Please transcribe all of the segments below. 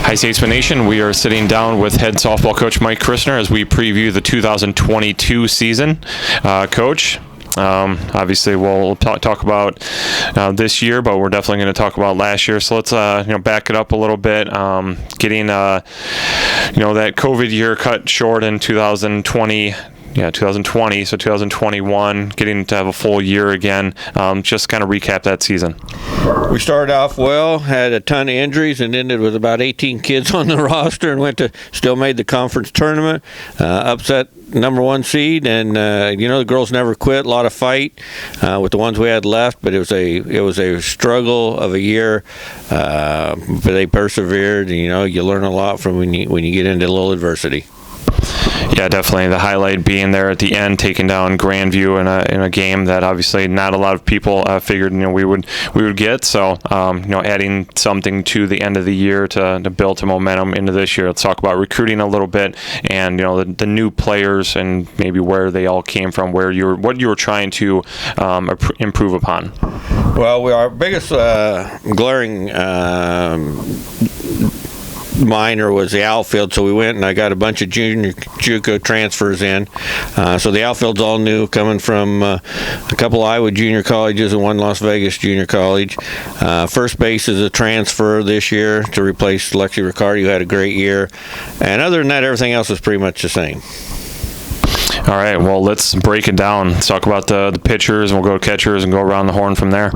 Hi, Statesmen Nation. We are sitting down with head softball coach Mike Christner as we preview the 2022 season. Coach, obviously we'll talk about this year, but we're definitely going to talk about last year. So let's back it up a little bit. Getting that COVID year cut short in 2020. Yeah, 2020, so 2021, getting to have a full year again. Just kind of recap that season. We started off well, had a ton of injuries, and ended with about 18 kids on the roster, and still made the conference tournament, upset number one seed, and the girls never quit. A lot of fight with the ones we had left, but it was a struggle of a year. But they persevered, and you learn a lot from when you get into a little adversity. Yeah, definitely. The highlight being there at the end, taking down Grandview in a game that obviously not a lot of people figured we would get. So adding something to the end of the year to build some momentum into this year. Let's talk about recruiting a little bit, and the new players and maybe where they all came from, what you were trying to improve upon. Well, our biggest glaring minor was the outfield, so we went and I got a bunch of junior JUCO transfers in. So the outfield's all new, coming from a couple Iowa junior colleges and one Las Vegas junior college. First base is a transfer this year to replace Lexi Riccardi, who had a great year. And other than that, everything else is pretty much the same. All right, well, let's break it down. Let's talk about the pitchers, and we'll go to catchers and go around the horn from there.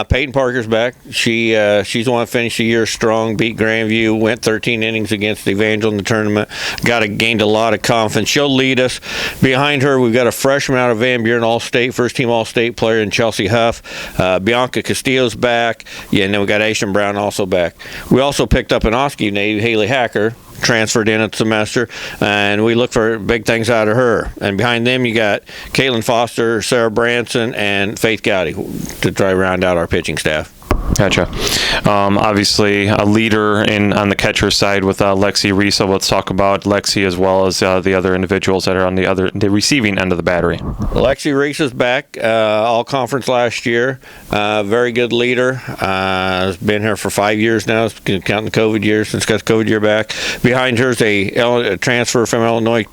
Peyton Parker's back. She's the one that finished the year strong, beat Grandview, went 13 innings against Evangel in the tournament, gained a lot of confidence. She'll lead us. Behind her, we've got a freshman out of Van Buren, All-State, first-team All-State player in Chelsea Huff. Bianca Castillo's back. Yeah, and then we got Aishan Brown also back. We also picked up an Oski native, Hallie Hacker, transferred in a semester, and we look for big things out of her. And behind them, you got Caitlin Foster, Sarah Branson, and Faith Gowdy to try to round out our pitching staff. Gotcha. Obviously, a leader on the catcher side with Lexi Riesa. Let's talk about Lexi as well as the other individuals that are on the receiving end of the battery. Lexi Riesa's back, all conference last year. Very good leader. Has been here for 5 years now, counting the COVID year, since got the COVID year back. Behind her is a transfer from Illinois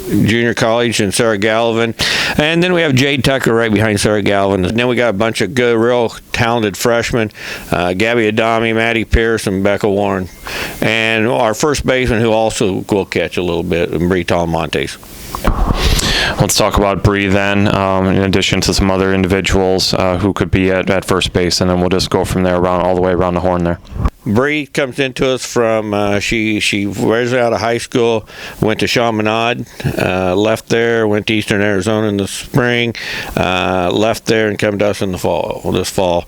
Junior College, and Sarah Gallivan. And then we have Jade Tucker right behind Sarah Gallivan. And then we got a bunch of good, real talented freshmen. Gabby Adami, Maddie Pierce, and Becca Warren. And our first baseman, who also will catch a little bit, Bree Talmontes. Let's talk about Bree then, in addition to some other individuals who could be at first base, and then we'll just go from there all the way around the horn there. Bree comes into us from, she was out of high school, went to Chaminade, left there, went to Eastern Arizona in the spring, left there and come to us in this fall.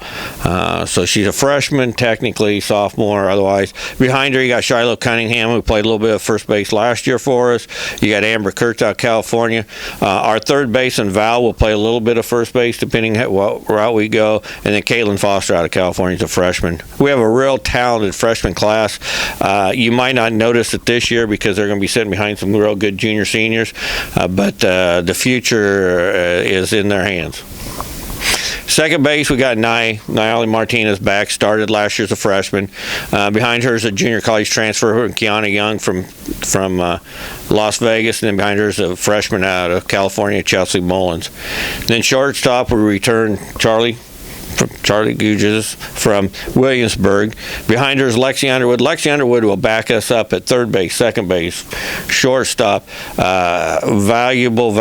So she's a freshman, technically sophomore otherwise. Behind her, you got Shiloh Cunningham, who played a little bit of first base last year for us. You got Amber Kurtz out of California. Our third baseman, Val, will play a little bit of first base depending on what route we go. And then Caitlin Foster out of California is a freshman. We have a real talented freshman class. You might not notice it this year because they're going to be sitting behind some real good junior seniors, but the future is in their hands. Second base, we got Nayeli Martinez back, started last year as a freshman. Behind her is a junior college transfer, Kiana Young from Las Vegas, and then behind her is a freshman out of California, Chelsea Mullins. Then shortstop, we return Charlie Guges from Williamsburg. Behind her is Lexi Underwood. Lexi Underwood will back us up at third base, second base, shortstop. Valuable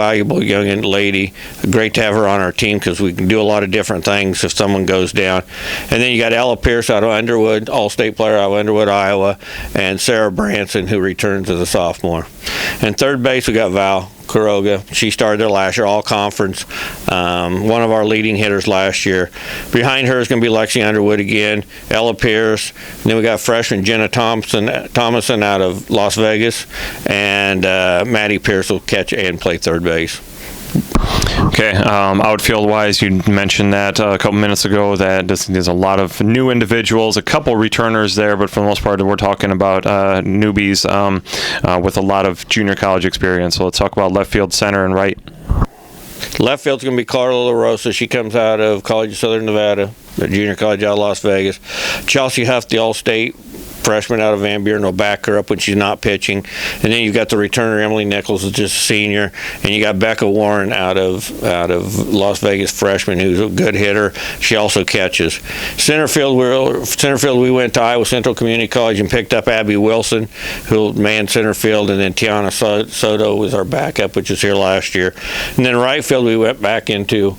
young lady. Great to have her on our team because we can do a lot of different things if someone goes down. And then you got Ella Pierce out of Underwood, All-State player out of Underwood, Iowa, and Sarah Branson, who returns as a sophomore. And third base, we got Val Kuroga. She started there last year, all conference. One of our leading hitters last year. Behind her is going to be Lexi Underwood again, Ella Pierce. And then we got freshman Jenna Thomason out of Las Vegas, and Maddie Pierce will catch and play third base. Okay, outfield-wise, you mentioned that a couple minutes ago that there's a lot of new individuals, a couple returners there, but for the most part, we're talking about newbies with a lot of junior college experience. So let's talk about left field, center, and right. Left field's going to be Carla La Rosa. She comes out of College of Southern Nevada, the junior college out of Las Vegas. Chelsea Huff, the All-State freshman out of Van Buren will back her up when she's not pitching. And then you've got the returner, Emily Nichols, who's just a senior. And you got Becca Warren out of Las Vegas, freshman, who's a good hitter. She also catches. Center field, we went to Iowa Central Community College and picked up Abby Wilson, who manned center field, and then Tiana Soto was our backup, which was here last year. And then right field, we went back into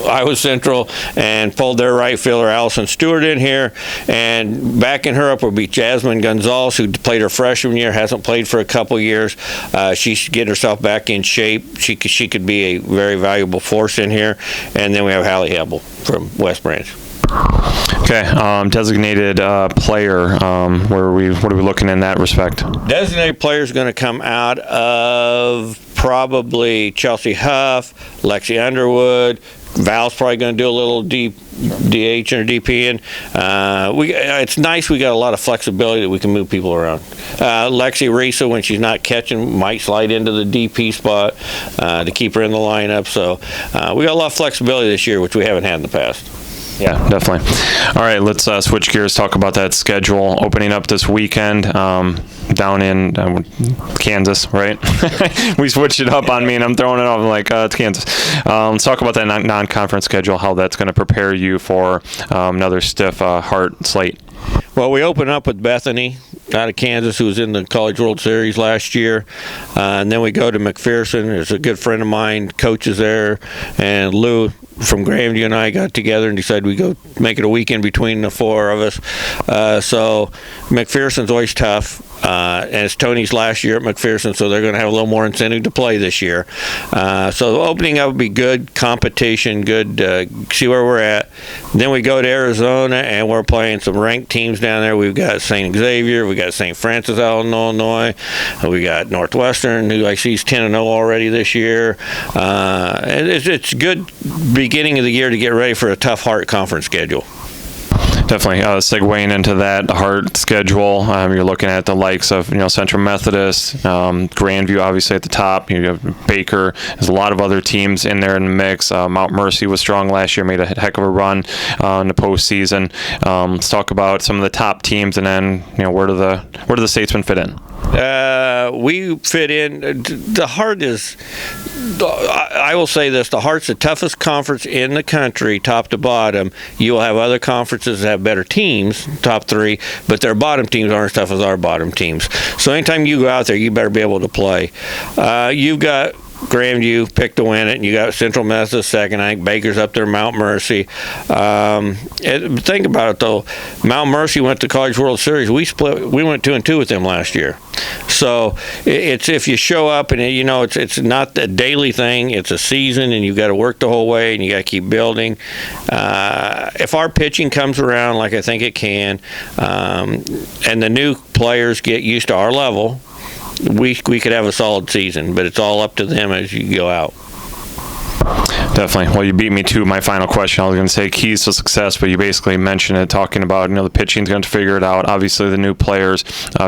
Iowa Central and pulled their right fielder Allison Stewart in here, and backing her up will be Jasmine Gonzalez, who played her freshman year, hasn't played for a couple years. She should get herself back in shape. She could be a very valuable force in here. And then we have Hallie Hamill from West Branch. Okay, designated player. What are we looking in that respect? Designated player is going to come out of probably Chelsea Huff, Lexi Underwood. Val's probably going to do a little DH or DP in. It's nice we got a lot of flexibility that we can move people around. Lexi Risa, when she's not catching, might slide into the DP spot to keep her in the lineup. So we got a lot of flexibility this year, which we haven't had in the past. Yeah, definitely. All right, let's switch gears, talk about that schedule opening up this weekend down in Kansas, right? We switched it up on me, and I'm throwing it off. I'm like, it's Kansas. Let's talk about that non-conference schedule, how that's going to prepare you for another stiff Hart slate. Well, we open up with Bethany out of Kansas, who was in the College World Series last year. And then we go to McPherson. There's a good friend of mine, coaches there, and Lou from Grandview and I got together and decided we'd go make it a weekend between the four of us. So McPherson's always tough. And it's Tony's last year at McPherson, so they're going to have a little more incentive to play this year. So opening up would be good competition, good see where we're at. Then we go to Arizona, and we're playing some ranked teams down there. We've got St. Xavier, we got St. Francis out in Illinois, we got Northwestern, who I see is 10-0 already this year. And it's good beginning of the year to get ready for a tough Hart Conference schedule. Definitely segueing into that Hart schedule. You're looking at the likes of Central Methodist, Grandview, obviously at the top. You have Baker. There's a lot of other teams in there in the mix. Mount Mercy was strong last year, made a heck of a run in the postseason. Let's talk about some of the top teams, and then where do the Statesmen fit in? We fit in. The Hart is, I will say this, the Hart's the toughest conference in the country, top to bottom. You will have other conferences that have better teams, top three, but their bottom teams aren't as tough as our bottom teams. So anytime you go out there, you better be able to play. You've got Grandview picked to win it, and you got Central Methodist second. I think Baker's up there, Mount Mercy. Think about it though. Mount Mercy went to College World Series. We went 2-2 with them last year. So it's if you show up and it's not a daily thing. It's a season, and you've got to work the whole way, and you got to keep building. If our pitching comes around like I think it can, and the new players get used to our level, we could have a solid season, but it's all up to them as you go out. Definitely. Well, you beat me to my final question. I was going to say keys to success, but you basically mentioned it, talking about the pitching's going to figure it out. Obviously, the new players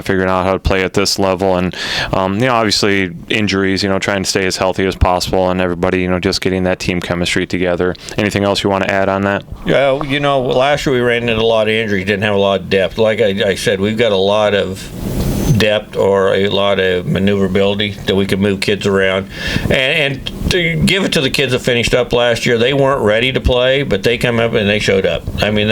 figuring out how to play at this level, and obviously injuries. Trying to stay as healthy as possible, and everybody just getting that team chemistry together. Anything else you want to add on that? Yeah, last year we ran into a lot of injuries, didn't have a lot of depth. Like I said, we've got a lot of depth or a lot of maneuverability that we can move kids around, and to give it to the kids that finished up last year. They weren't ready to play, but they come up and they showed up. I mean,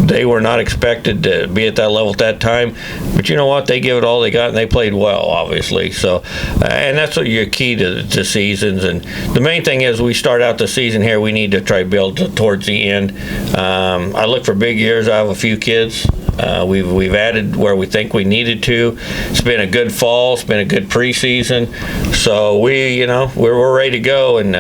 they were not expected to be at that level at that time, but you know what, they give it all they got, and they played well, obviously. So and that's what your key to seasons. And the main thing is, we start out the season here, we need to try to build towards the end. I look for big years out of a few kids. We've added where we think we needed to. It's been a good fall. It's been a good preseason. So we're ready to go. And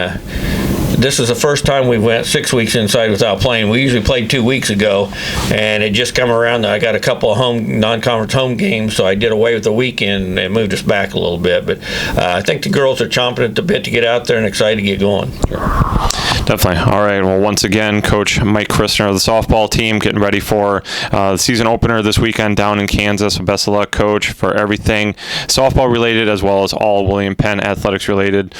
this is the first time we went 6 weeks inside without playing. We usually played 2 weeks ago, and it just come around that I got a couple of non-conference home games, so I did away with the weekend and moved us back a little bit. But I think the girls are chomping at the bit to get out there and excited to get going. Definitely. All right. Well, once again, Coach Mike Christner of the softball team getting ready for the season opener this weekend down in Kansas. Best of luck, Coach, for everything softball related, as well as all William Penn athletics related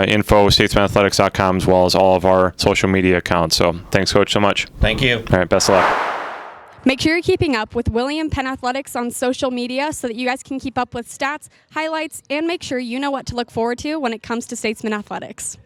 info, statesmanathletics.com, as well as all of our social media accounts. So thanks, Coach, so much. Thank you. All right. Best of luck. Make sure you're keeping up with William Penn Athletics on social media so that you guys can keep up with stats, highlights, and make sure you know what to look forward to when it comes to Statesmen Athletics.